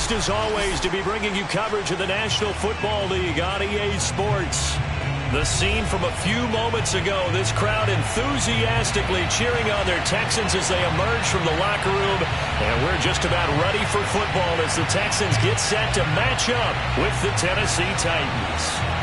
Pleased as always to be bringing you coverage of the National Football League on EA Sports. The scene from a few moments ago, this crowd enthusiastically cheering on their Texans as they emerge from the locker room. And we're just about ready for football as the Texans get set to match up with the Tennessee Titans.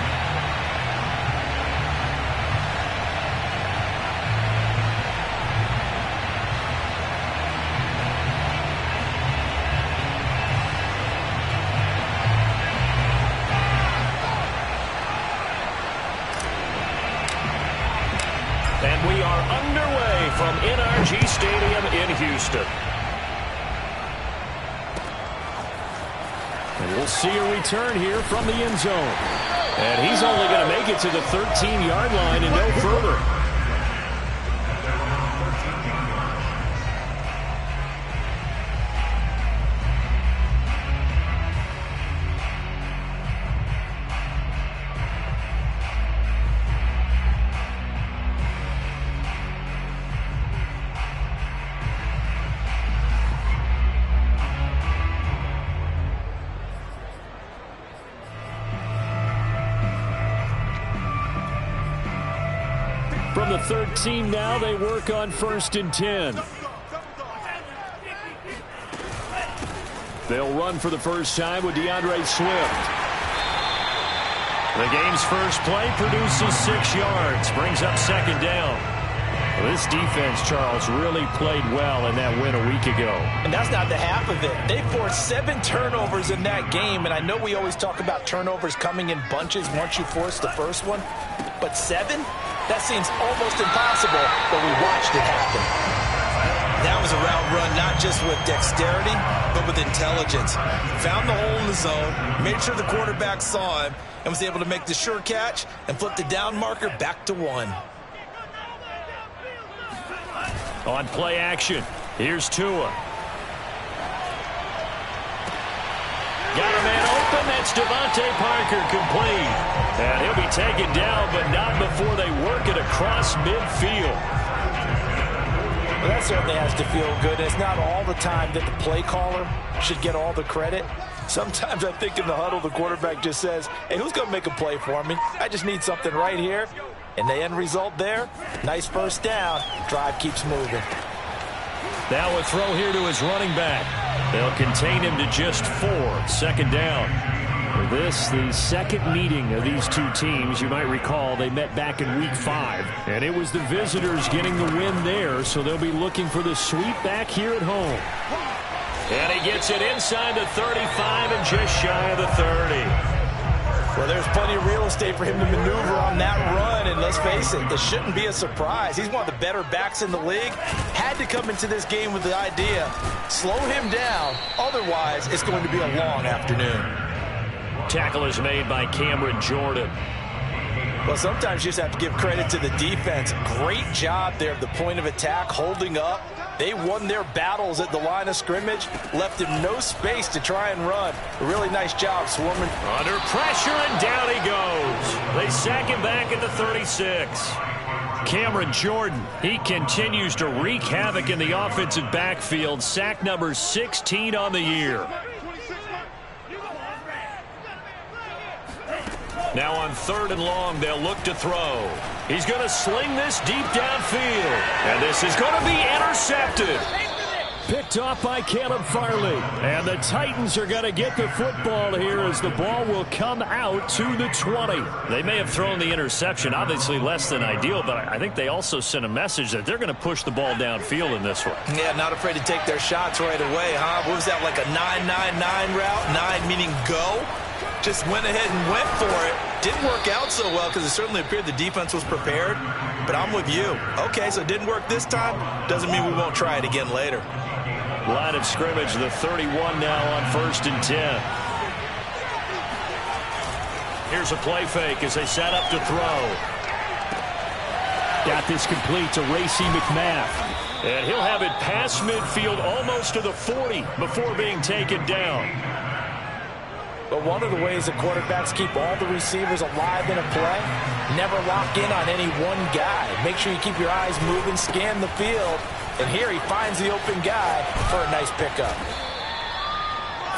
And we are underway from NRG Stadium in Houston. And we'll see a return here from the end zone. And he's only going to make it to the 13-yard line and no further. From the 13 now, they work on 1st and 10. They'll run for the first time with DeAndre Swift. The game's first play produces 6 yards, brings up 2nd down. Well, this defense, Charles, really played well in that win a week ago. And that's not the half of it. They forced 7 turnovers in that game, and I know we always talk about turnovers coming in bunches once you force the first one, but 7? That seems almost impossible, but we watched it happen. That was a route run not just with dexterity, but with intelligence. Found the hole in the zone, made sure the quarterback saw him, and was able to make the sure catch and flip the down marker back to 1. On play action, here's Tua. Got a man open. That's Devontae Parker complete. And he'll be taken down, but not before they work it across midfield. Well, that certainly has to feel good. It's not all the time that the play caller should get all the credit. Sometimes I think in the huddle, the quarterback just says, hey, who's going to make a play for me? I just need something right here. And the end result there, nice first down. Drive keeps moving. Now a throw here to his running back. They'll contain him to just 4. 2nd down. For this, the second meeting of these two teams. You might recall they met back in Week 5. And it was the visitors getting the win there, so they'll be looking for the sweep back here at home. And he gets it inside the 35 and just shy of the 30. Well, there's plenty of real estate for him to maneuver on that run, and let's face it, this shouldn't be a surprise. He's one of the better backs in the league. Had to come into this game with the idea, slow him down, otherwise it's going to be a long afternoon. Tackle is made by Cameron Jordan. Well, sometimes you just have to give credit to the defense. Great job there at the point of attack, holding up. They won their battles at the line of scrimmage, left him no space to try and run. A really nice job swarming. Under pressure, and down he goes. They sack him back at the 36. Cameron Jordan, he continues to wreak havoc in the offensive backfield. Sack number 16 on the year. Now on 3rd and long, they'll look to throw. He's going to sling this deep downfield. And this is going to be intercepted. Picked off by Caleb Farley. And the Titans are going to get the football here as the ball will come out to the 20. They may have thrown the interception, obviously less than ideal, but I think they also sent a message that they're going to push the ball downfield in this one. Yeah, not afraid to take their shots right away, huh? What was that, like a 9-9-9 route? 9 meaning go? Just went ahead and went for it. Didn't work out so well because it certainly appeared the defense was prepared. But I'm with you. Okay, so it didn't work this time. Doesn't mean we won't try it again later. Line of scrimmage, the 31 now on 1st and 10. Here's a play fake as they set up to throw. Got this complete to Racey McMath. And he'll have it past midfield almost to the 40 before being taken down. But one of the ways that quarterbacks keep all the receivers alive in a play, never lock in on any one guy. Make sure you keep your eyes moving, scan the field, and here he finds the open guy for a nice pickup.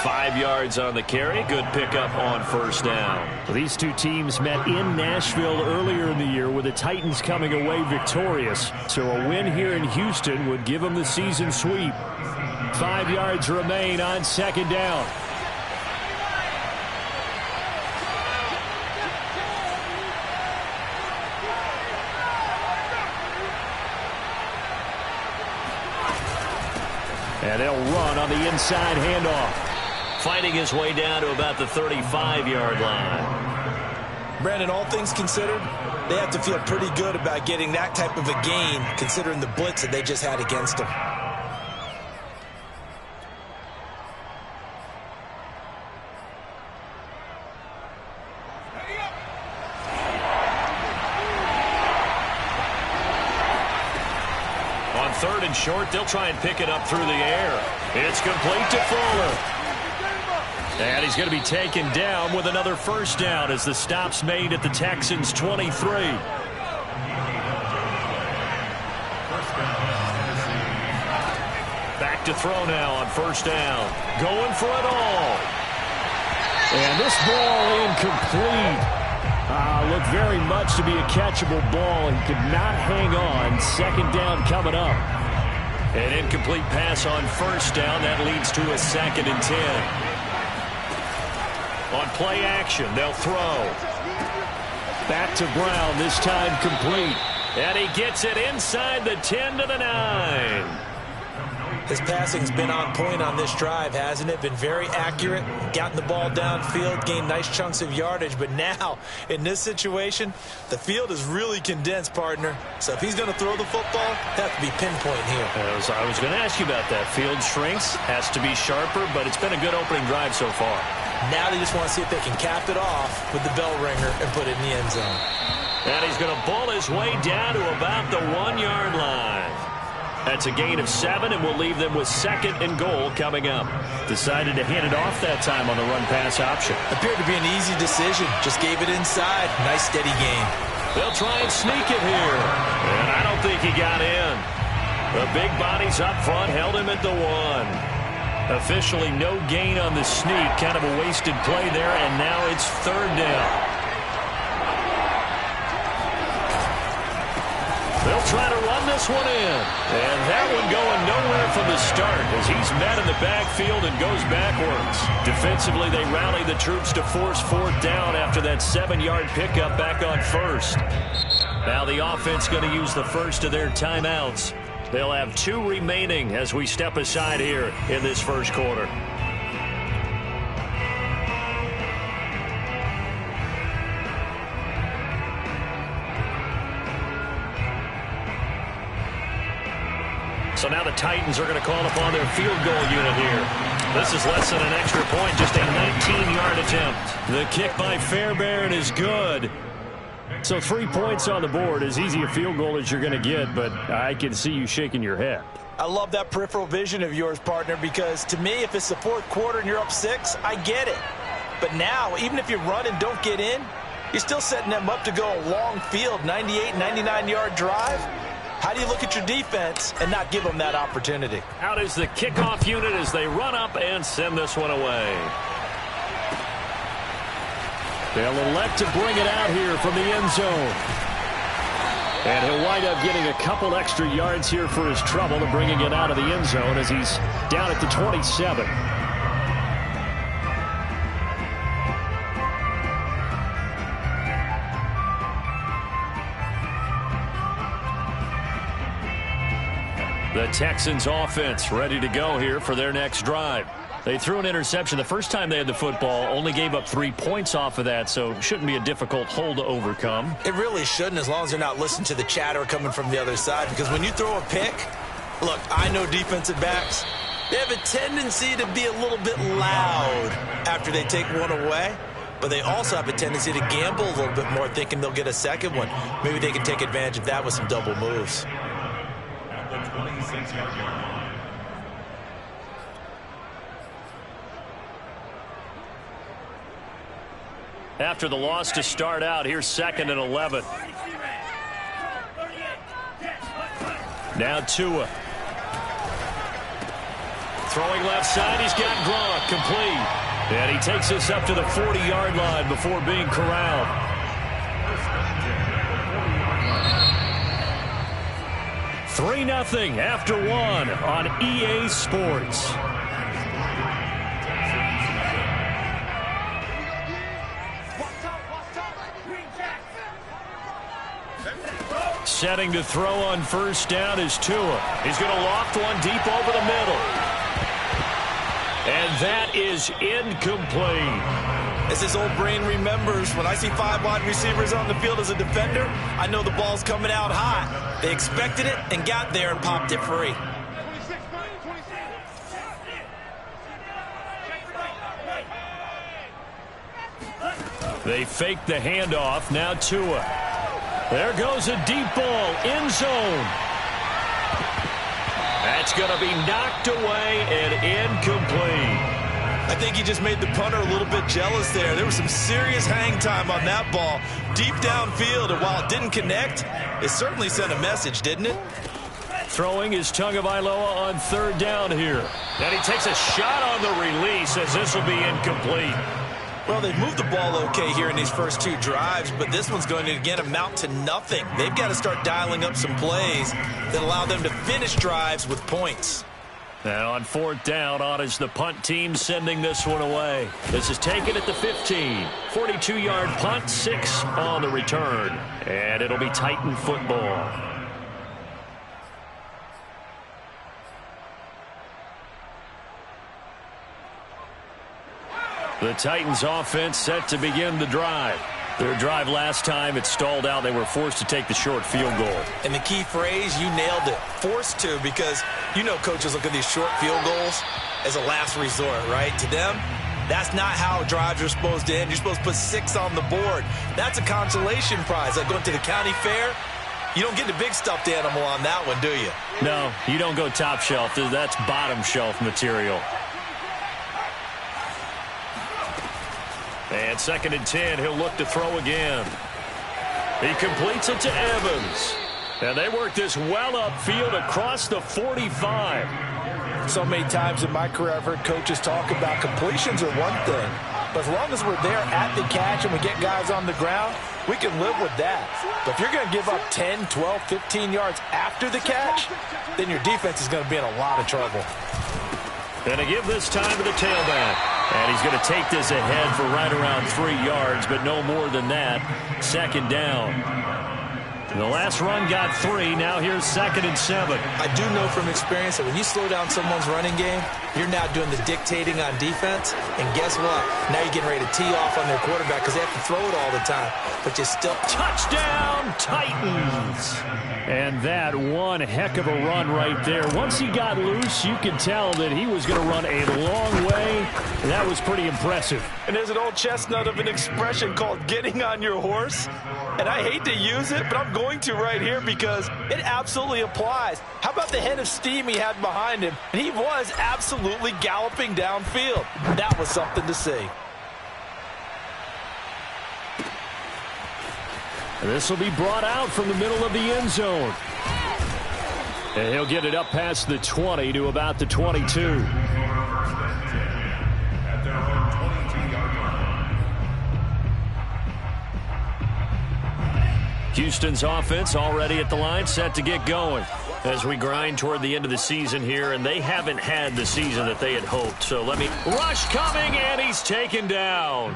5 yards on the carry. Good pickup on first down. These two teams met in Nashville earlier in the year with the Titans coming away victorious. So a win here in Houston would give them the season sweep. 5 yards remain on second down. And they'll run on the inside handoff. Fighting his way down to about the 35-yard line. Brandon, all things considered, they have to feel pretty good about getting that type of a gain, considering the blitz that they just had against them. On 3rd and short, they'll try and pick it up through the air. It's complete to Fuller. And he's going to be taken down with another first down as the stop's made at the Texans' 23. Back to throw now on first down. Going for it all. And this ball incomplete. Looked very much to be a catchable ball and could not hang on. Second down coming up. An incomplete pass on first down. That leads to a 2nd and 10. On play action, they'll throw. Back to Brown, this time complete. And he gets it inside the 10 to the 9. His passing's been on point on this drive, hasn't it? Been very accurate, gotten the ball downfield, gained nice chunks of yardage. But now, in this situation, the field is really condensed, partner. So if he's going to throw the football, that has to be pinpoint here. I was going to ask you about that. Field shrinks, has to be sharper, but it's been a good opening drive so far. Now they just want to see if they can cap it off with the bell ringer and put it in the end zone. And he's going to bull his way down to about the 1-yard line. That's a gain of 7, and we'll leave them with 2nd and goal coming up. Decided to hand it off that time on the run-pass option. Appeared to be an easy decision. Just gave it inside. Nice, steady gain. They'll try and sneak it here. And I don't think he got in. The big bodies up front held him at the 1. Officially no gain on the sneak. Kind of a wasted play there, and now it's 3rd down. They'll try to run this one in. And that one going nowhere from the start as he's met in the backfield and goes backwards. Defensively, they rally the troops to force 4th down after that 7-yard pickup back on 1st. Now the offense going to use the first of their timeouts. They'll have 2 remaining as we step aside here in this first quarter. So now the Titans are going to call upon their field goal unit here. This is less than an extra point, just a 19-yard attempt. The kick by Fairbairn is good. So 3 points on the board, as easy a field goal as you're going to get, but I can see you shaking your head. I love that peripheral vision of yours, partner, because to me, if it's the 4th quarter and you're up 6, I get it. But now, even if you run and don't get in, you're still setting them up to go a long field, 98, 99-yard drive. How do you look at your defense and not give them that opportunity? Out is the kickoff unit as they run up and send this one away. They'll elect to bring it out here from the end zone. And he'll wind up getting a couple extra yards here for his trouble to bringing it out of the end zone as he's down at the 27. The Texans offense ready to go here for their next drive. They threw an interception the first time they had the football, only gave up 3 points off of that, so shouldn't be a difficult hole to overcome. It really shouldn't, as long as they're not listening to the chatter coming from the other side, because when you throw a pick, look, I know defensive backs, they have a tendency to be a little bit loud after they take one away, but they also have a tendency to gamble a little bit more, thinking they'll get a second one. Maybe they can take advantage of that with some double moves. After the loss to start out, here's 2nd and 11. Now Tua. Throwing left side, he's got Gronk complete. And he takes us up to the 40-yard line before being corralled. Three 0 after one on EA Sports. Setting to throw on first down is Tua. He's going to loft one deep over the middle. And that is incomplete. As his old brain remembers, when I see 5 wide receivers on the field as a defender, I know the ball's coming out hot. They expected it and got there and popped it free. They fake the handoff. Now Tua. There goes a deep ball. End zone. That's going to be knocked away and incomplete. I think he just made the punter a little bit jealous there. There was some serious hang time on that ball deep downfield, and while it didn't connect, it certainly sent a message, didn't it? Throwing is Tagovailoa on third down here. And he takes a shot on the release as this will be incomplete. Well, they've moved the ball okay here in these first 2 drives, but this one's going to, again, amount to nothing. They've got to start dialing up some plays that allow them to finish drives with points. And on fourth down, on is the punt team sending this one away. This is taken at the 15. 42-yard punt, 6 on the return. And it'll be Titan football. The Titans offense set to begin the drive. Their drive last time, it stalled out. They were forced to take the short field goal. And the key phrase, you nailed it, forced to, because you know coaches look at these short field goals as a last resort, right? To them, that's not how drives are supposed to end. You're supposed to put 6 on the board. That's a consolation prize. Like going to the county fair, you don't get the big stuffed animal on that one, do you? No, you don't go top shelf. That's bottom shelf material. And 2nd and 10, he'll look to throw again. He completes it to Evans. And they work this well upfield across the 45. So many times in my career, I've heard coaches talk about completions are one thing. But as long as we're there at the catch and we get guys on the ground, we can live with that. But if you're going to give up 10, 12, 15 yards after the catch, then your defense is going to be in a lot of trouble. And to give this time to the tailback. And he's going to take this ahead for right around 3 yards, but no more than that. 2nd down. The last run got 3. Now here's 2nd and 7. I do know from experience that when you slow down someone's running game, you're now doing the dictating on defense. And guess what? Now you're getting ready to tee off on their quarterback because they have to throw it all the time. But you still... Touchdown, Titans! And that one heck of a run right there. Once he got loose, you could tell that he was going to run a long way. That was pretty impressive. And there's an old chestnut of an expression called getting on your horse. And I hate to use it, but I'm going to right here because it absolutely applies. How about the head of steam he had behind him? And he was absolutely galloping downfield. That was something to see. This will be brought out from the middle of the end zone. And he'll get it up past the 20 to about the 22. Houston's offense already at the line, set to get going as we grind toward the end of the season here, and they haven't had the season that they had hoped. So rush coming, and he's taken down.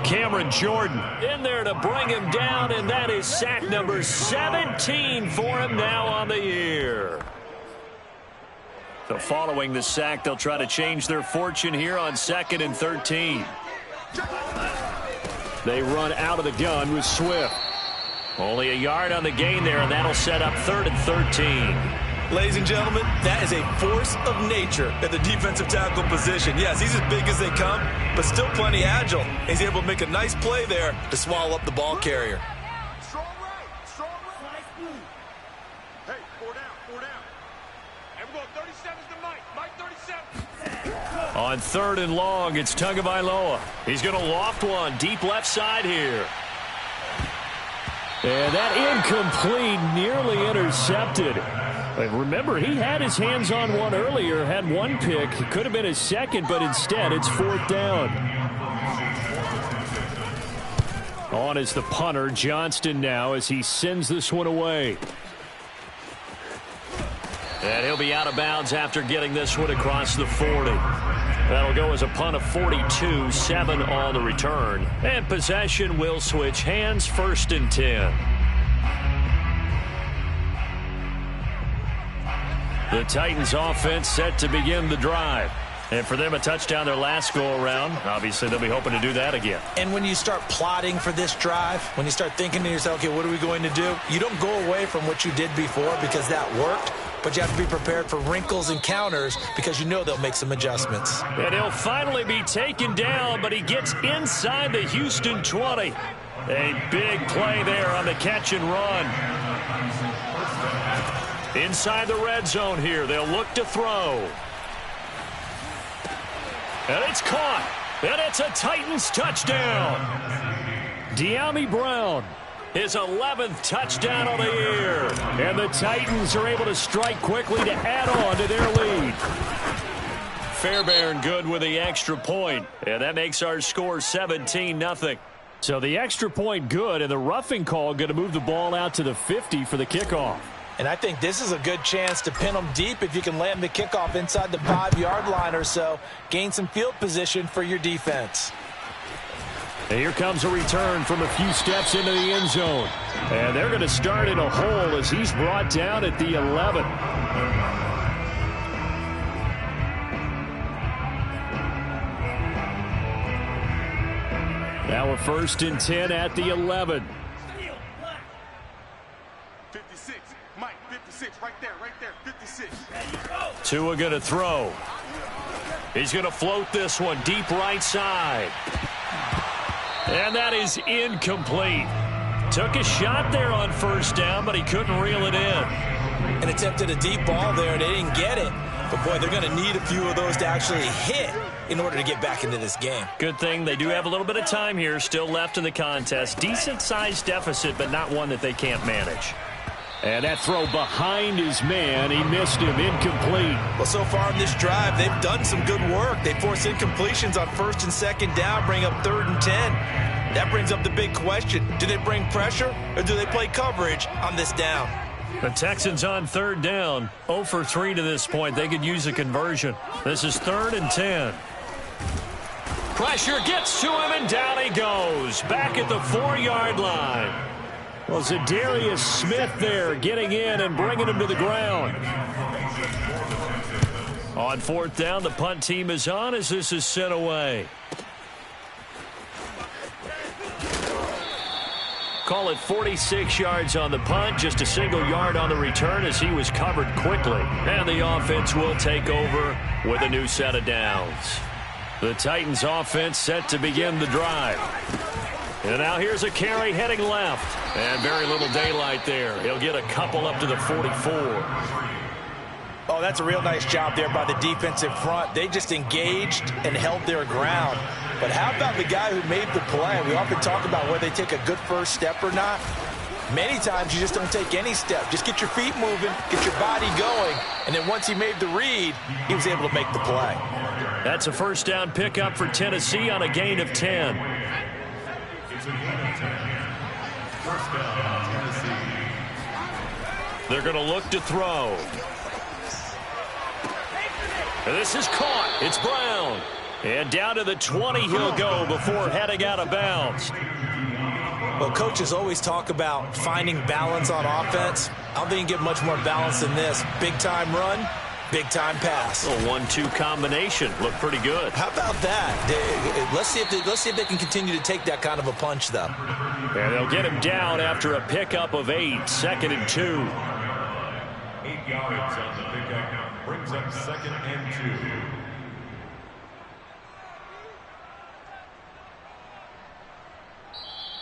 Cameron Jordan in there to bring him down, and that is sack number 17 for him now on the year. So following the sack, they'll try to change their fortune here on 2nd and 13. They run out of the gun with Swift. Only a yard on the gain there, and that'll set up 3rd and 13. Ladies and gentlemen, that is a force of nature at the defensive tackle position. Yes, he's as big as they come, but still plenty agile. He's able to make a nice play there to swallow up the ball carrier. Strong right, strong right. Hey, 4 down. And we're going 37's to Mike 37. On 3rd and long, it's Tagovailoa. He's going to loft one deep left side here. And that incomplete, nearly intercepted. Remember, he had his hands on one earlier, had one pick. It could have been his second, but instead it's 4th down. On is the punter, Johnston, now as he sends this one away. And he'll be out of bounds after getting this one across the 40. That'll go as a punt of 42, 7 on the return. And possession will switch hands, 1st and 10. The Titans offense set to begin the drive. And for them, a touchdown their last go-around. Obviously, they'll be hoping to do that again. And when you start plotting for this drive, when you start thinking to yourself, okay, what are we going to do? You don't go away from what you did before because that worked. But you have to be prepared for wrinkles and counters because you know they'll make some adjustments. And he'll finally be taken down, but he gets inside the Houston 20. A big play there on the catch and run. Inside the red zone here, they'll look to throw. And it's caught. And it's a Titans touchdown. De'Ami Brown, his 11th touchdown of the year. And the Titans are able to strike quickly to add on to their lead. Fairbairn good with the extra point. And that makes our score 17-0. So the extra point good, and the roughing call going to move the ball out to the 50 for the kickoff. And I think this is a good chance to pin them deep if you can land the kickoff inside the 5-yard line or so. Gain some field position for your defense. And here comes a return from a few steps into the end zone. And they're going to start in a hole as he's brought down at the 11. Now a 1st and 10 at the 11. 56. Mike, 56. Right there, 56. Tua going to throw. He's going to float this one deep right side. And that is incomplete. Took a shot there on 1st down, but he couldn't reel it in. And attempted a deep ball there, and they didn't get it. But, boy, they're going to need a few of those to actually hit in order to get back into this game. Good thing they do have a little bit of time here still left in the contest. Decent-sized deficit, but not one that they can't manage. And that throw behind his man, he missed him, incomplete. Well, so far in this drive, they've done some good work. They force incompletions on 1st and 2nd down, bring up 3rd and 10. That brings up the big question. Do they bring pressure or do they play coverage on this down? The Texans on 3rd down, 0 for 3 to this point. They could use a conversion. This is 3rd and 10. Pressure gets to him, and down he goes. Back at the 4-yard line. Well, Zadarius Smith there getting in and bringing him to the ground. On 4th down, the punt team is on as this is sent away. Call it 46 yards on the punt, just a single yard on the return as he was covered quickly. And the offense will take over with a new set of downs. The Titans offense set to begin the drive. And now here's a carry heading left. And very little daylight there. He'll get a couple up to the 44. Oh, that's a real nice job there by the defensive front. They just engaged and held their ground. But how about the guy who made the play? We often talk about whether they take a good first step or not. Many times you just don't take any step. Just get your feet moving, get your body going, and then once he made the read, he was able to make the play. That's a 1st down pickup for Tennessee on a gain of 10. They're going to look to throw. And this is caught. It's Brown. And down to the 20 he'll go before heading out of bounds. Well, coaches always talk about finding balance on offense. I don't think you get much more balance than this. Big-time run, big-time pass. A 1-2 combination. Looked pretty good. How about that? Let's see if they can continue to take that kind of a punch, though. And they'll get him down after a pickup of 8. 2nd and 2. 8 yards on the pickup. Brings up 2nd and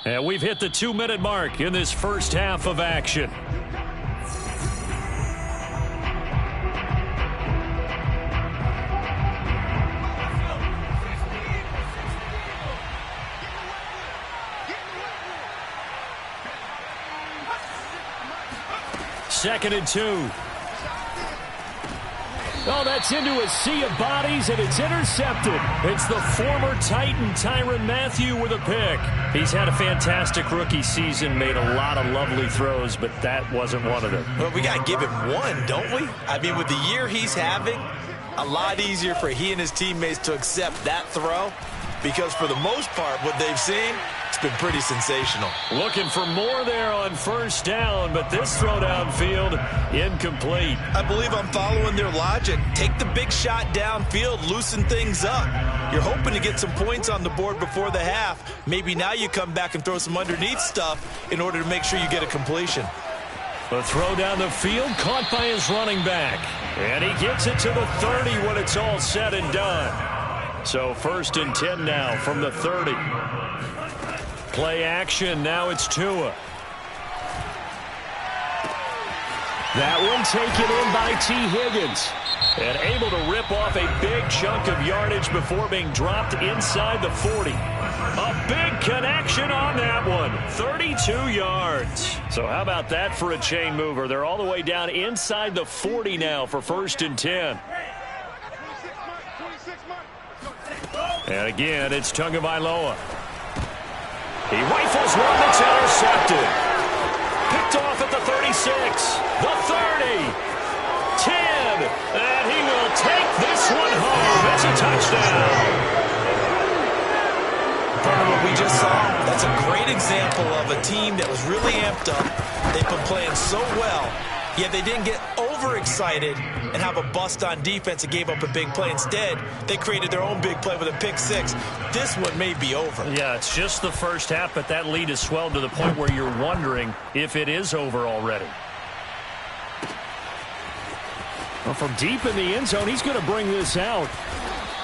2. And we've hit the 2-minute mark in this first half of action. Second and 2. Oh, that's into a sea of bodies, and it's intercepted. It's the former Titan, Tyrann Mathieu, with a pick. He's had a fantastic rookie season, made a lot of lovely throws, but that wasn't one of them. Well, we got to give him one, don't we? I mean, with the year he's having, a lot easier for he and his teammates to accept that throw, because for the most part, what they've seen, it's been pretty sensational. Looking for more there on first down, but this throw downfield, incomplete. I believe I'm following their logic. Take the big shot downfield, loosen things up. You're hoping to get some points on the board before the half. Maybe now you come back and throw some underneath stuff in order to make sure you get a completion. A throw down the field, caught by his running back. And he gets it to the 30 when it's all said and done. So 1st and 10 now from the 30. Play action, now it's Tua. That one taken in by T. Higgins. And able to rip off a big chunk of yardage before being dropped inside the 40. A big connection on that one. 32 yards. So how about that for a chain mover? They're all the way down inside the 40 now for 1st and 10. And again, it's Tagovailoa. He rifles one that's intercepted. Picked off at the 36, the 30, 10, and he will take this one home. It's a touchdown. Part of what we just saw, that's a great example of a team that was really amped up. They've been playing so well, yet they didn't get overexcited and have a bust on defense and gave up a big play. Instead, they created their own big play with a pick six. This one may be over. Yeah, it's just the first half, but that lead has swelled to the point where you're wondering if it is over already. Well, from deep in the end zone, he's going to bring this out.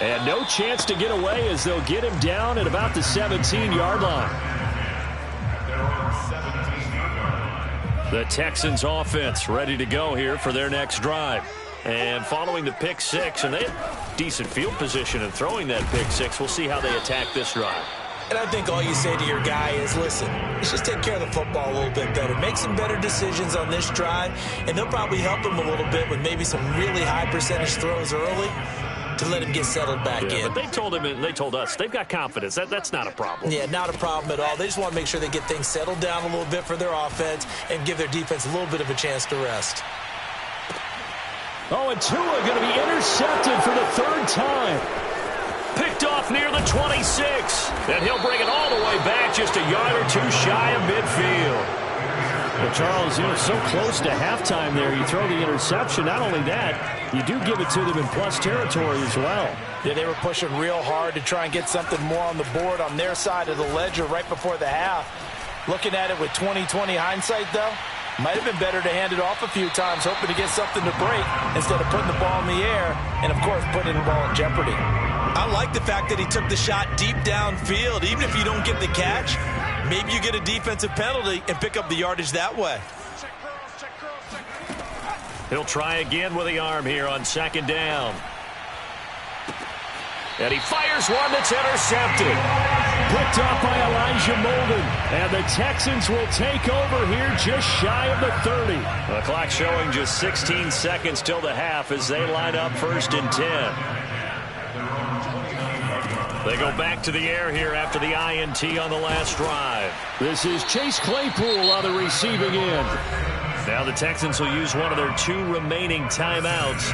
And no chance to get away as they'll get him down at about the 17-yard line. The Texans offense ready to go here for their next drive. And following the pick six, and they have decent field position in throwing that pick six. We'll see how they attack this drive. And I think all you say to your guy is, listen, let's just take care of the football a little bit better. Make some better decisions on this drive, and they'll probably help him a little bit with maybe some really high percentage throws early to let him get settled back in. But they told him, and they told us, they've got confidence. That's not a problem. Yeah, not a problem at all. They just want to make sure they get things settled down a little bit for their offense and give their defense a little bit of a chance to rest. Oh, and Tua going to be intercepted for the 3rd time. Picked off near the 26. And he'll bring it all the way back just a yard or two shy of midfield. Well, Charles, so close to halftime there. You throw the interception. Not only that, you do give it to them in plus territory as well. Yeah, they were pushing real hard to try and get something more on the board on their side of the ledger right before the half. Looking at it with 20/20 hindsight, though, might have been better to hand it off a few times, hoping to get something to break instead of putting the ball in the air and, of course, putting the ball in jeopardy. I like the fact that he took the shot deep downfield. Even if you don't get the catch, maybe you get a defensive penalty and pick up the yardage that way. He'll try again with the arm here on 2nd down. And he fires one that's intercepted. Picked off by Elijah Molden. And the Texans will take over here just shy of the 30. The clock showing just 16 seconds till the half as they line up 1st and 10. They go back to the air here after the INT on the last drive. This is Chase Claypool on the receiving end. Now the Texans will use one of their 2 remaining timeouts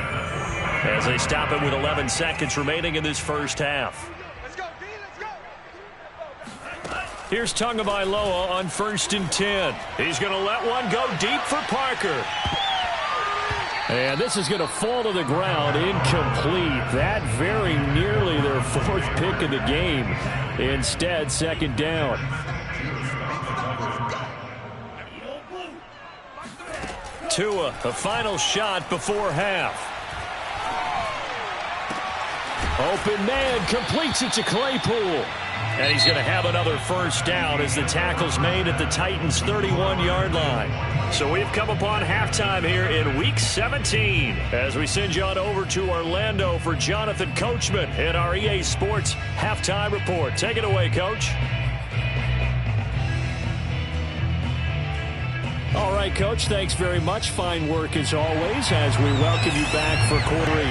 as they stop it with 11 seconds remaining in this first half. Let's go, D, let's go. Here's Tagovailoa on 1st and 10. He's going to let one go deep for Parker. And this is going to fall to the ground, incomplete. That very nearly their 4th pick of the game. Instead, 2nd down. Tua, a final shot before half. Open man, completes it to Claypool. And he's going to have another 1st down as the tackle's made at the Titans' 31-yard line. So we've come upon halftime here in Week 17 as we send you on over to Orlando for Jonathan Coachman in our EA Sports Halftime Report. Take it away, Coach. All right, Coach, thanks very much. Fine work as always as we welcome you back for quarter 3.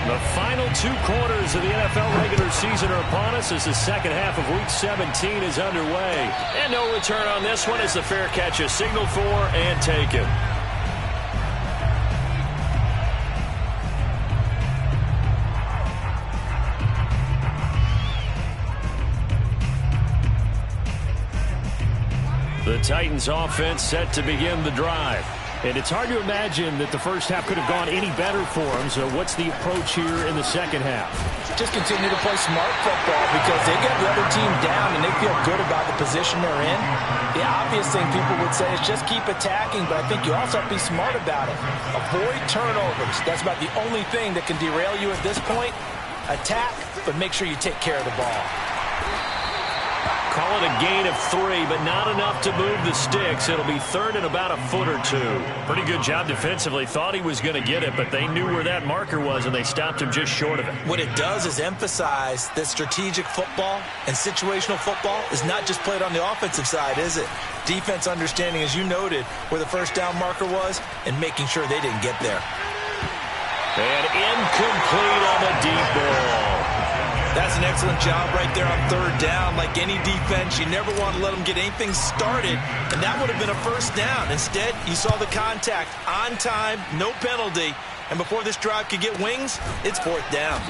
The final 2 quarters of the NFL regular season are upon us as the second half of Week 17 is underway. And no return on this one as the fair catch is signaled for and taken. The Titans offense set to begin the drive. And it's hard to imagine that the first half could have gone any better for them. So what's the approach here in the second half? Just continue to play smart football because they get the other team down and they feel good about the position they're in. The obvious thing people would say is just keep attacking, but I think you also have to be smart about it. Avoid turnovers. That's about the only thing that can derail you at this point. Attack, but make sure you take care of the ball. Call it a gain of 3, but not enough to move the sticks. It'll be third and about a foot or 2. Pretty good job defensively. Thought he was going to get it, but they knew where that marker was, and they stopped him just short of it. What it does is emphasize that strategic football and situational football is not just played on the offensive side, is it? Defense understanding, as you noted, where the first down marker was and making sure they didn't get there. And incomplete on the deep ball. That's an excellent job right there on third down. Like any defense, you never want to let them get anything started, and that would have been a first down. Instead, you saw the contact on time, no penalty, and before this drive could get wings, it's fourth down.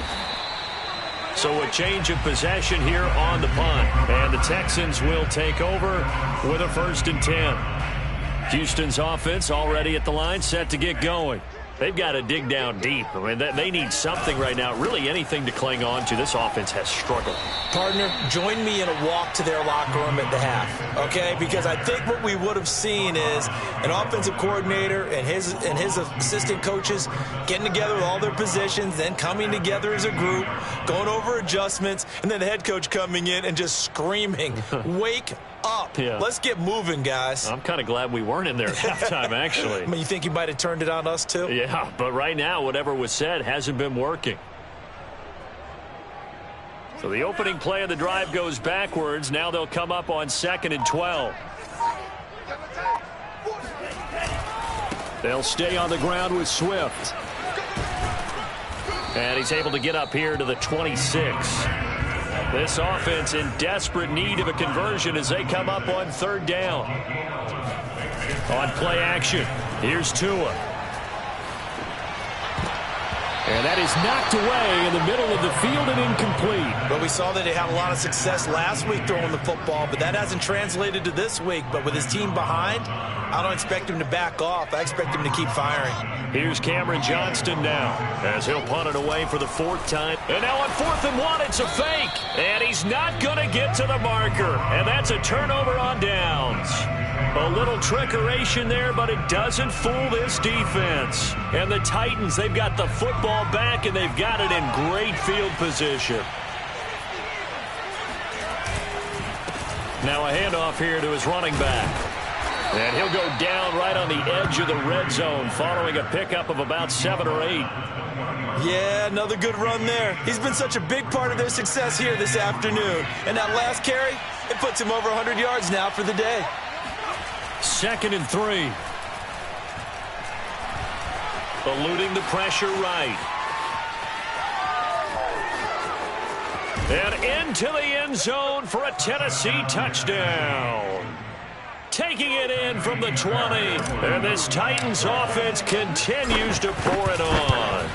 So a change of possession here on the punt, and the Texans will take over with a 1st and 10. Houston's offense already at the line, set to get going. They've got to dig down deep. I mean, they need something right now, really anything to cling on to. This offense has struggled. Partner, join me in a walk to their locker room at the half, okay? Because I think what we would have seen is an offensive coordinator and his assistant coaches getting together with all their positions, then coming together as a group, going over adjustments, and then the head coach coming in and just screaming, wake up. Yeah. Let's get moving, guys. I'm kind of glad we weren't in there at halftime, actually. I mean, you think you might have turned it on us, too? Yeah, but right now, whatever was said hasn't been working. So the opening play of the drive goes backwards. Now they'll come up on 2nd and 12. They'll stay on the ground with Swift. And he's able to get up here to the 26. This offense in desperate need of a conversion as they come up on 3rd down. On play action, here's Tua. And that is knocked away in the middle of the field and incomplete. Well, we saw that he had a lot of success last week throwing the football, but that hasn't translated to this week. But with his team behind, I don't expect him to back off. I expect him to keep firing. Here's Cameron Johnston now as he'll punt it away for the 4th time. And now on 4th and 1, it's a fake. And he's not going to get to the marker. And that's a turnover on downs. A little trickeration there, but it doesn't fool this defense. And the Titans, they've got the football back, and they've got it in great field position. Now a handoff here to his running back. And he'll go down right on the edge of the red zone following a pickup of about 7 or 8. Yeah, another good run there. He's been such a big part of their success here this afternoon. And that last carry, it puts him over 100 yards now for the day. 2nd and 3. Eluding the pressure right. And into the end zone for a Tennessee touchdown. Taking it in from the 20. And this Titans offense continues to pour it on.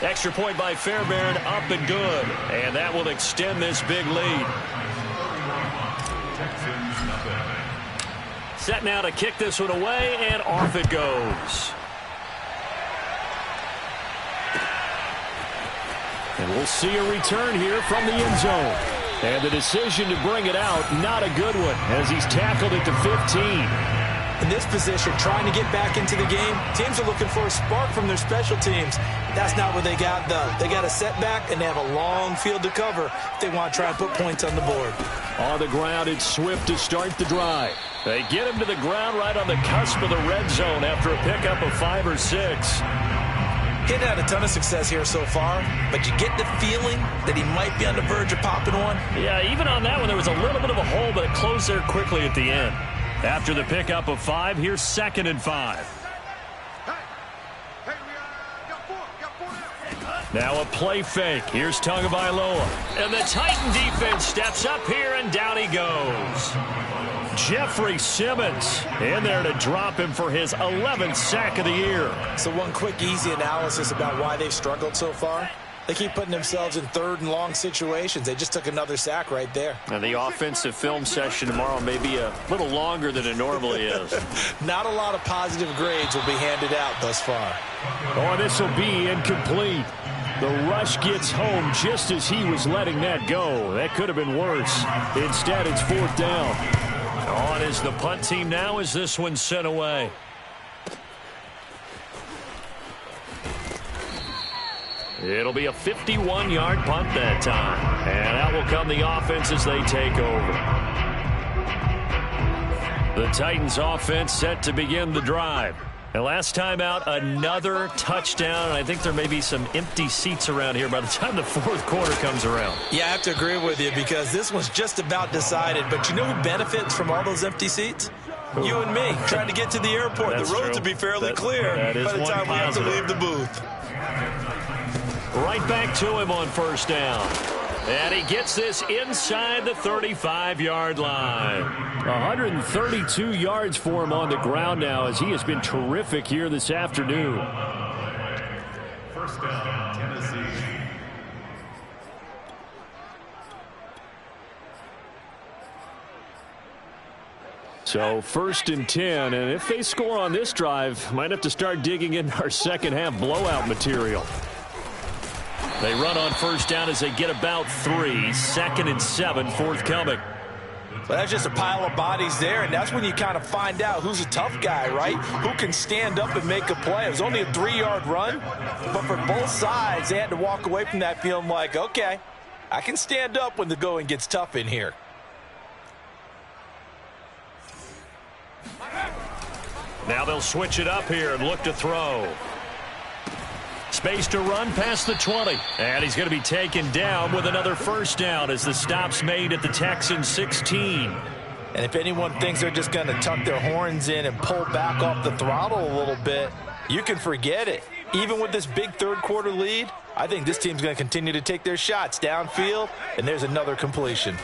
Extra point by Fairbairn, up and good. And that will extend this big lead. Set now to kick this one away, and off it goes. And we'll see a return here from the end zone. And the decision to bring it out, not a good one, as he's tackled it to 15. In this position, trying to get back into the game, teams are looking for a spark from their special teams. That's not what they got, though. They got a setback, and they have a long field to cover if they want to try and put points on the board. On the ground, it's Swift to start the drive. They get him to the ground right on the cusp of the red zone after a pickup of 5 or 6. He hadn't had a ton of success here so far, but you get the feeling that he might be on the verge of popping one. Yeah, even on that one, there was a little bit of a hole, but it closed there quickly at the end. After the pickup of 5, here's 2nd and 5. Now a play fake. Here's Tagovailoa. And the Titan defense steps up here, and down he goes. Jeffrey Simmons in there to drop him for his 11th sack of the year. So one quick, easy analysis about why they've struggled so far. They keep putting themselves in 3rd and long situations. They just took another sack right there. And the offensive film session tomorrow may be a little longer than it normally is. Not a lot of positive grades will be handed out thus far. Oh, this will be incomplete. The rush gets home just as he was letting that go. That could have been worse. Instead, it's 4th down. On is the punt team now as this one's sent away. It'll be a 51-yard punt that time. And out will come the offense as they take over. The Titans offense set to begin the drive. And last time out, another touchdown. I think there may be some empty seats around here by the time the 4th quarter comes around. Yeah, I have to agree with you because this one's just about decided. But you know who benefits from all those empty seats? You and me, trying to get to the airport. That's the roads true. will be fairly clear by the time we have to leave the booth. Right back to him on 1st down. And he gets this inside the 35-yard line. 132 yards for him on the ground now as he has been terrific here this afternoon. 1st down, Tennessee. So 1st and 10, and if they score on this drive, might have to start digging in our second-half blowout material. They run on 1st down as they get about 3. 2nd and 7 forthcoming. Well, that's just a pile of bodies there, and that's when you kind of find out who's a tough guy, right? Who can stand up and make a play. It was only a 3-yard run, but for both sides, they had to walk away from that feeling like, okay, I can stand up when the going gets tough in here. Now they'll switch it up here and look to throw. Space to run past the 20. And he's going to be taken down with another 1st down as the stop's made at the Texans 16. And if anyone thinks they're just going to tuck their horns in and pull back off the throttle a little bit, you can forget it. Even with this big 3rd quarter lead, I think this team's going to continue to take their shots downfield, and there's another completion.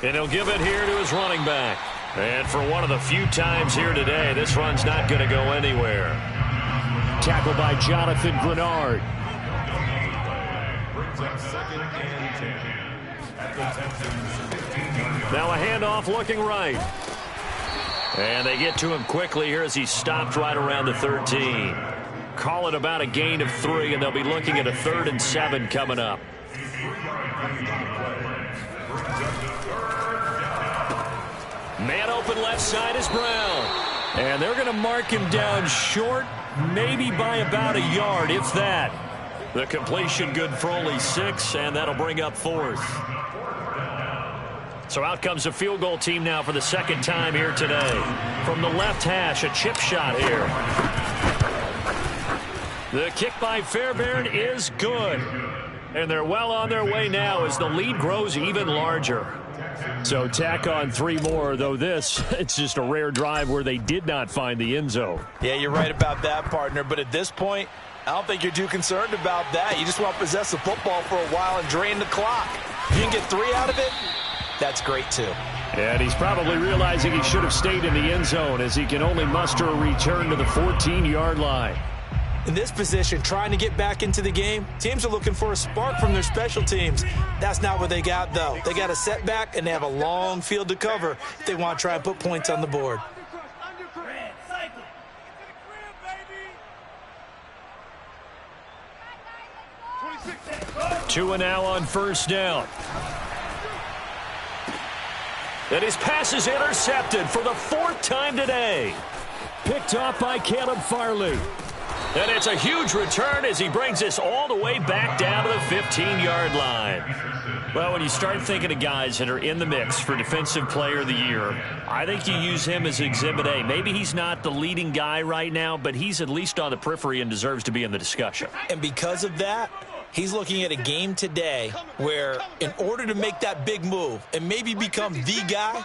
And he'll give it here to his running back. And for one of the few times here today, this run's not going to go anywhere. Tackled by Jonathan Grenard. Brings up 2nd and 10. At the Texans. Now a handoff looking right. And they get to him quickly here as he stopped right around the 13. Call it about a gain of 3, and they'll be looking at a 3rd and 7 coming up. Man open left side is Brown. And they're going to mark him down short, maybe by about a yard, if that. The completion good for only 6, and that'll bring up 4th. So out comes the field goal team now for the 2nd time here today. From the left hash, a chip shot here. The kick by Fairbairn is good. And they're well on their way now as the lead grows even larger. So tack on 3 more, though this, it's just a rare drive where they did not find the end zone. Yeah, you're right about that, partner. But at this point, I don't think you're too concerned about that. You just want to possess the football for a while and drain the clock. If you can get 3 out of it, that's great, too. And he's probably realizing he should have stayed in the end zone as he can only muster a return to the 14-yard line. In this position, trying to get back into the game, teams are looking for a spark from their special teams. That's not what they got, though. They got a setback, and they have a long field to cover if they want to try and put points on the board. 2 and now on 1st down. And his pass is intercepted for the 4th time today. Picked off by Caleb Farley. And it's a huge return as he brings us all the way back down to the 15-yard line. Well, when you start thinking of guys that are in the mix for Defensive Player of the Year, I think you use him as Exhibit A. Maybe he's not the leading guy right now, but he's at least on the periphery and deserves to be in the discussion. And because of that, He's looking at a game today where in order to make that big move and maybe become the guy,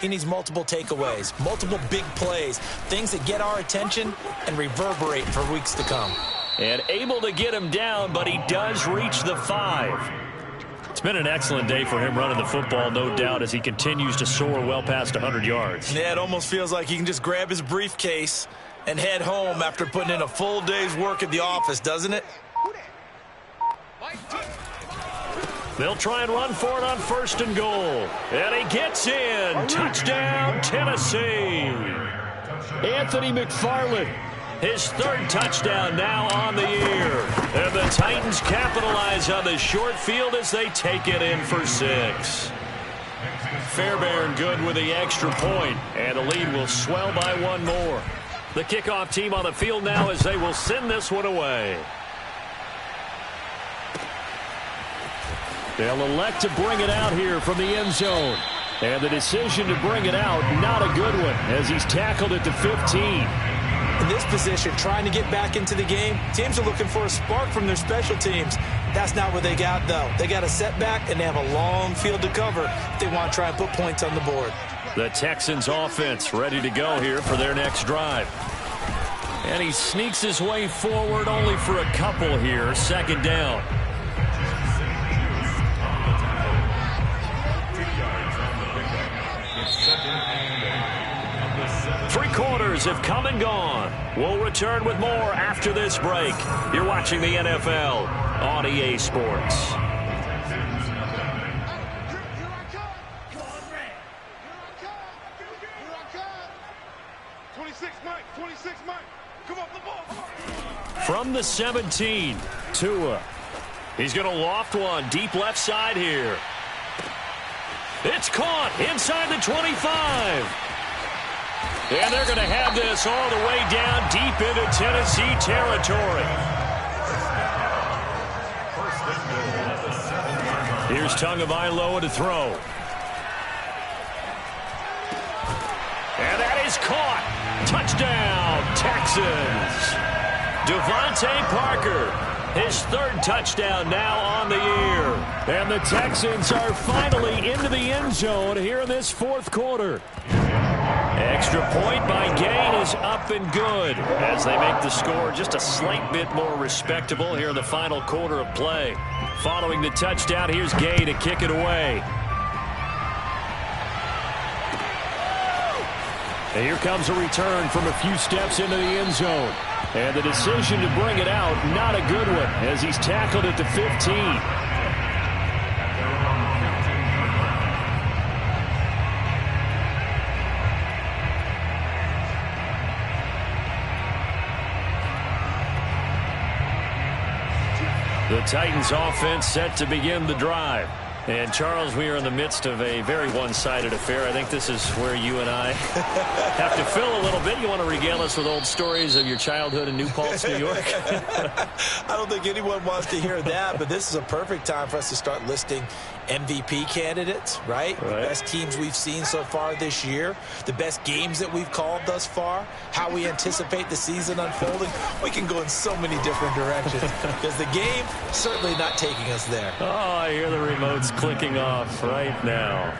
he needs multiple takeaways, multiple big plays, things that get our attention and reverberate for weeks to come. And able to get him down, but he does reach the 5. It's been an excellent day for him running the football, no doubt, as he continues to soar well past 100 yards. Yeah, it almost feels like he can just grab his briefcase and head home after putting in a full day's work at the office, doesn't it? They'll try and run for it on 1st and goal. And he gets in. Touchdown, Tennessee. Anthony McFarland, his 3rd touchdown now on the year. And the Titans capitalize on the short field as they take it in for 6. Fairbairn good with the extra point, and the lead will swell by 1 more. The kickoff team on the field now as they will send this one away. They'll elect to bring it out here from the end zone. And the decision to bring it out, not a good one, as he's tackled at the 15. In this position, trying to get back into the game, teams are looking for a spark from their special teams. That's not what they got, though. They got a setback, and they have a long field to cover if they want to try and put points on the board. The Texans offense ready to go here for their next drive. And he sneaks his way forward only for a couple here. 2nd down. 3 quarters have come and gone. We'll return with more after this break. You're watching the NFL on EA Sports. 26 Mike, 26 Mike. Come off the ball. From the 17, Tua. He's going to loft one deep left side here. It's caught inside the 25. And they're going to have this all the way down deep into Tennessee territory. Here's Tagovailoa to throw. And that is caught. Touchdown, Texans. Devontae Parker, his 3rd touchdown now on the year. And the Texans are finally into the end zone here in this 4th quarter. Extra point by Gain is up and good as they make the score just a slight bit more respectable here in the final quarter of play. Following the touchdown, here's Gay to kick it away. And here comes a return from a few steps into the end zone. And the decision to bring it out, not a good one, as he's tackled at the 15. The Titans offense set to begin the drive. And, Charles, we are in the midst of a very one-sided affair. I think this is where you and I have to fill a little bit. You want to regale us with old stories of your childhood in New Paltz, New York? I don't think anyone wants to hear that, but this is a perfect time for us to start listing MVP candidates, right? The best teams we've seen so far this year, the best games that we've called thus far, how we anticipate the season unfolding. We can go in so many different directions because the game certainly not taking us there. Oh, I hear the remotes clicking off right now.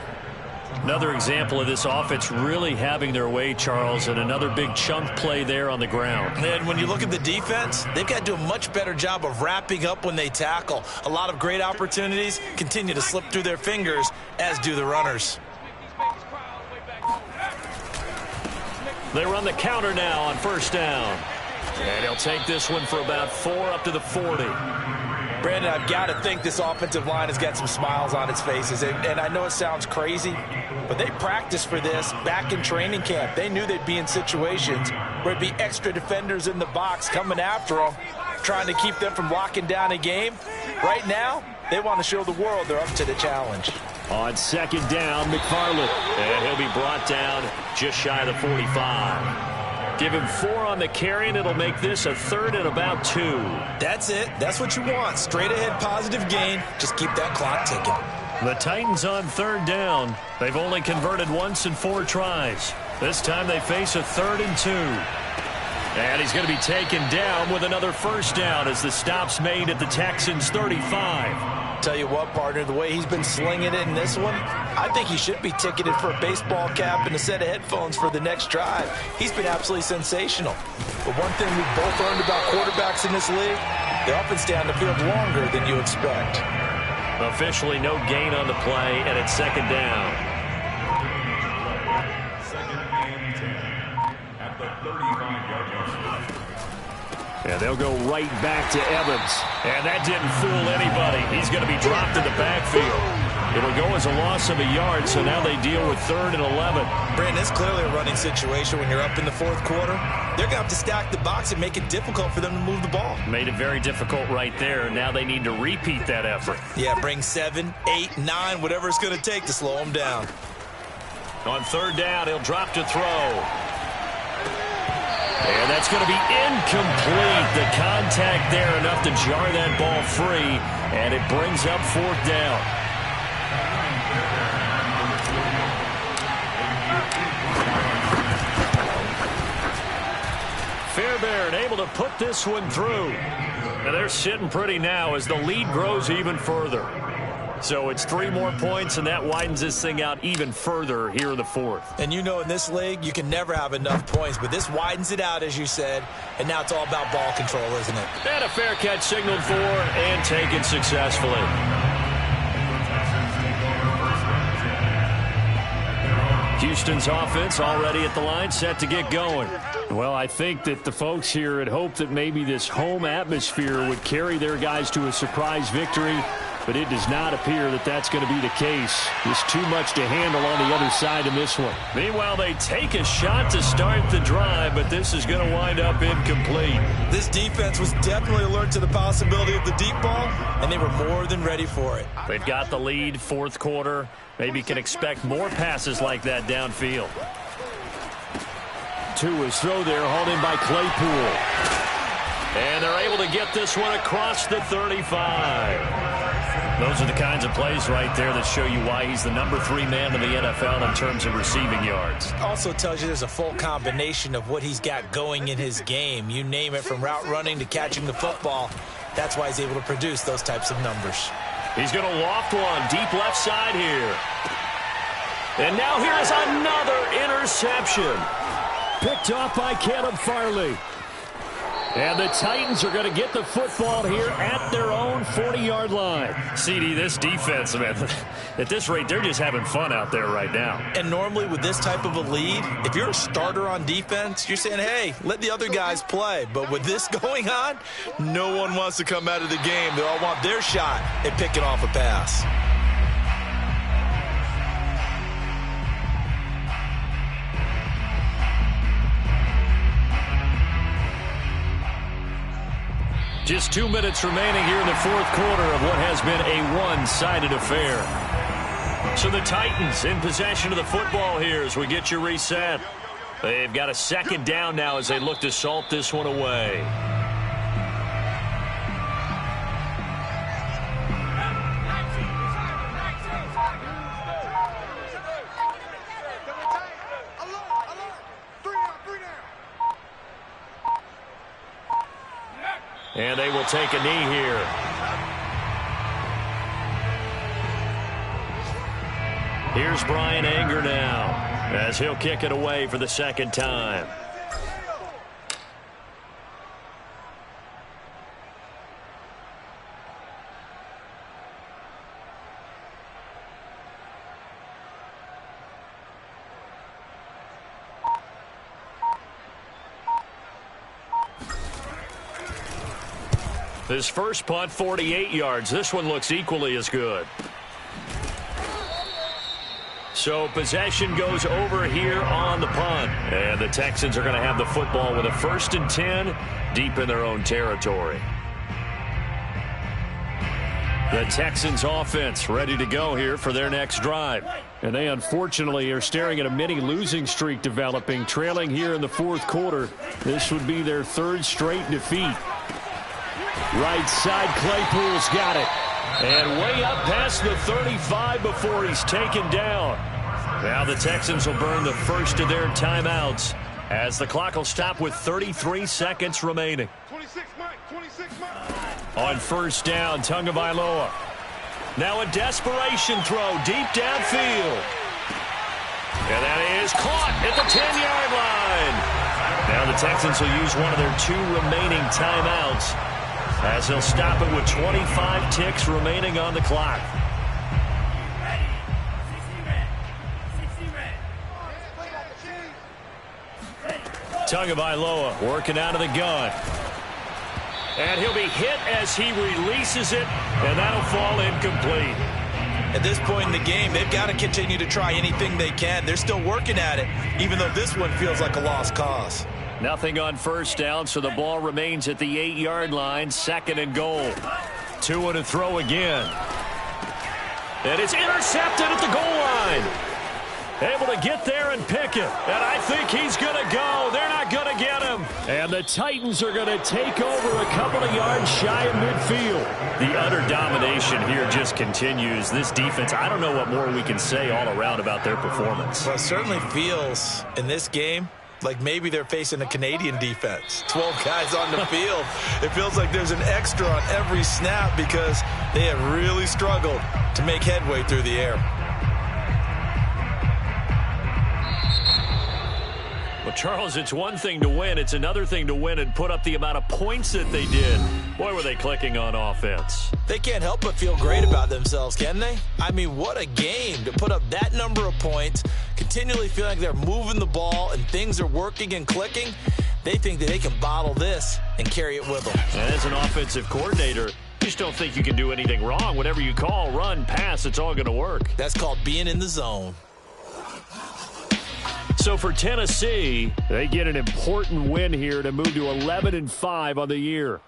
Another example of this offense really having their way, Charles, and another big chunk play there on the ground. And when you look at the defense, they've got to do a much better job of wrapping up when they tackle. A lot of great opportunities continue to slip through their fingers, as do the runners. They run the counter now on 1st down. And he'll take this one for about 4 up to the 40. Brandon, I've got to think this offensive line has got some smiles on its faces. And I know it sounds crazy, but they practiced for this back in training camp. They knew they'd be in situations where it'd be extra defenders in the box coming after them, trying to keep them from locking down a game. Right now, they want to show the world they're up to the challenge. On 2nd down, McFarland. And he'll be brought down just shy of the 45. Give him 4 on the carry, and it'll make this a 3rd and about 2. That's it. That's what you want. Straight ahead positive gain. Just keep that clock ticking. The Titans on 3rd down. They've only converted once in 4 tries. This time they face a 3rd and 2. And he's going to be taken down with another first down as the stop's made at the Texans' 35. Tell you what, partner, the way he's been slinging it in this one, I think he should be ticketed for a baseball cap and a set of headphones for the next drive. He's been absolutely sensational. But one thing we've both learned about quarterbacks in this league, they often stay on the field longer than you expect. Officially no gain on the play, and it's second down. And they'll go right back to Evans. And that didn't fool anybody. He's going to be dropped in the backfield. It'll go as a loss of a yard, so now they deal with 3rd and 11. Brandon, it's clearly a running situation when you're up in the 4th quarter. They're going to have to stack the box and make it difficult for them to move the ball. Made it very difficult right there. Now they need to repeat that effort. Yeah, bring 7, 8, 9, whatever it's going to take to slow them down. On 3rd down, he'll drop to throw. And that's going to be incomplete. The contact there enough to jar that ball free, and it brings up 4th down. Fairbairn able to put this one through. Now they're sitting pretty now as the lead grows even further. So it's 3 more points, and that widens this thing out even further here in the 4th. And you know in this league, you can never have enough points, but this widens it out, as you said, and now it's all about ball control, isn't it? And a fair catch signaled for and taken successfully. Houston's offense already at the line, set to get going. Well, I think that the folks here had hoped that maybe this home atmosphere would carry their guys to a surprise victory, but it does not appear that that's going to be the case. Just too much to handle on the other side in this one. Meanwhile, they take a shot to start the drive, but this is going to wind up incomplete. This defense was definitely alert to the possibility of the deep ball, and they were more than ready for it. They've got the lead, 4th quarter. Maybe can expect more passes like that downfield. To his throw there, hauled in by Claypool. And they're able to get this one across the 35. Those are the kinds of plays right there that show you why he's the number 3 man in the NFL in terms of receiving yards. Also tells you there's a full combination of what he's got going in his game. You name it, from route running to catching the football. That's why he's able to produce those types of numbers. He's going to loft one deep left side here. And now here is another interception. Picked off by Caleb Farley. And the Titans are going to get the football here at their own 40-yard line. CD, this defense, man, at this rate, they're just having fun out there right now. And normally with this type of a lead, if you're a starter on defense, you're saying, hey, let the other guys play. But with this going on, no one wants to come out of the game. They all want their shot at picking off a pass. Just 2 minutes remaining here in the 4th quarter of what has been a one-sided affair. So the Titans in possession of the football here as we get you reset. They've got a 2nd down now as they look to salt this one away. And they will take a knee here. Here's Brian Anger now as he'll kick it away for the 2nd time. His first punt, 48 yards. This one looks equally as good. So possession goes over here on the punt. And the Texans are going to have the football with a 1st and 10 deep in their own territory. The Texans offense ready to go here for their next drive. And they unfortunately are staring at a mini losing streak developing, trailing here in the 4th quarter. This would be their 3rd straight defeat. Right side, Claypool's got it. And way up past the 35 before he's taken down. Now the Texans will burn the first of their timeouts as the clock will stop with 33 seconds remaining. 26, Mike. 26, Mike. On first down, Tagovailoa. Now a desperation throw deep downfield. And that is caught at the 10-yard line. Now the Texans will use one of their 2 remaining timeouts as they'll stop it with 25 ticks remaining on the clock. Tagovailoa working out of the gun. And he'll be hit as he releases it, and that'll fall incomplete. At this point in the game, they've got to continue to try anything they can. They're still working at it, even though this one feels like a lost cause. Nothing on first down, so the ball remains at the 8-yard line, 2nd and goal. 2 to throw again. And it's intercepted at the goal line. Able to get there and pick it. And I think he's going to go. They're not going to get him. And the Titans are going to take over a couple of yards shy of midfield. The utter domination here just continues. This defense, I don't know what more we can say all around about their performance. Well, it certainly feels in this game like maybe they're facing a Canadian defense. 12 guys on the field. It feels like there's an extra on every snap because they have really struggled to make headway through the air. Well, Charles, it's one thing to win. It's another thing to win and put up the amount of points that they did. Boy, were they clicking on offense. They can't help but feel great about themselves, can they? I mean, what a game to put up that number of points, continually feeling like they're moving the ball and things are working and clicking. They think that they can bottle this and carry it with them. And as an offensive coordinator, you just don't think you can do anything wrong. Whatever you call, run, pass, it's all going to work. That's called being in the zone. So for Tennessee, they get an important win here to move to 11-5 on the year.